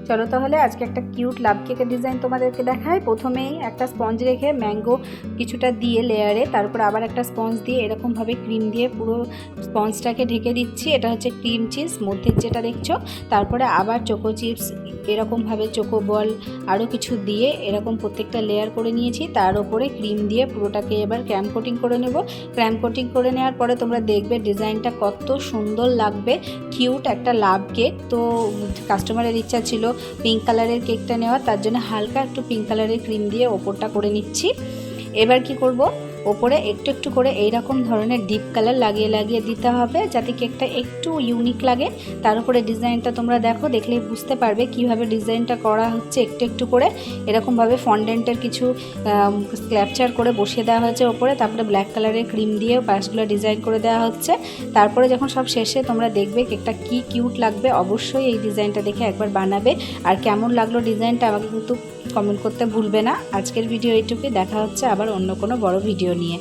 চলো তাহলে আজকে একটা কিউট লাভ কেকের ডিজাইন তোমাদেরকে দেখাই। প্রথমেই একটা স্পঞ্জ রেখে ম্যাঙ্গো কিছুটা দিয়ে লেয়ারে, তারপর আবার একটা স্পঞ্জ দিয়ে এরকমভাবে ক্রিম দিয়ে পুরো স্পঞ্জটাকে ঢেকে দিচ্ছি। এটা হচ্ছে ক্রিম চিজ মধ্যে যেটা দেখছো। তারপরে আবার চোকো চিপস এরকমভাবে চোকো বল আরও কিছু দিয়ে এরকম প্রত্যেকটা লেয়ার করে নিয়েছি। তার উপরে ক্রিম দিয়ে পুরোটাকে এবার ক্র্যাম কোটিং করে নেব। ক্র্যাম কোটিং করে নেওয়ার পরে তোমরা দেখবে ডিজাইনটা কত সুন্দর লাগবে, কিউট একটা লাভ কেক। তো কাস্টমারের ইচ্ছা ছিল পিঙ্ক কালারের কেকটা নেওয়া, তার জন্য হালকা একটু পিঙ্ক কালারের ক্রিম দিয়ে ওপরটা করে নিচ্ছি। এবার কি করব, ওপরে একটু একটু করে এইরকম ধরনের ডিপ কালার লাগিয়ে লাগিয়ে দিতে হবে যাতে কেকটা একটু ইউনিক লাগে। তার উপরে ডিজাইনটা তোমরা দেখো, দেখলেই বুঝতে পারবে কিভাবে ডিজাইনটা করা হচ্ছে। একটু একটু করে এরকমভাবে ফন্ডেন্টের কিছু ক্যাপচার করে বসিয়ে দেওয়া হয়েছে ওপরে, তারপরে ব্ল্যাক কালারের ক্রিম দিয়ে পাশগুলো ডিজাইন করে দেওয়া হচ্ছে। তারপরে যখন সব শেষে তোমরা দেখবে কেকটা কি কিউট লাগবে। অবশ্যই এই ডিজাইনটা দেখে একবার বানাবে, আর কেমন লাগলো ডিজাইনটা আমাকে কিন্তু কমেন্ট করতে ভুলবে না। আজকের ভিডিও এইটুকুই, দেখা হচ্ছে আবার অন্য কোনো বড় ভিডিও নিয়ে।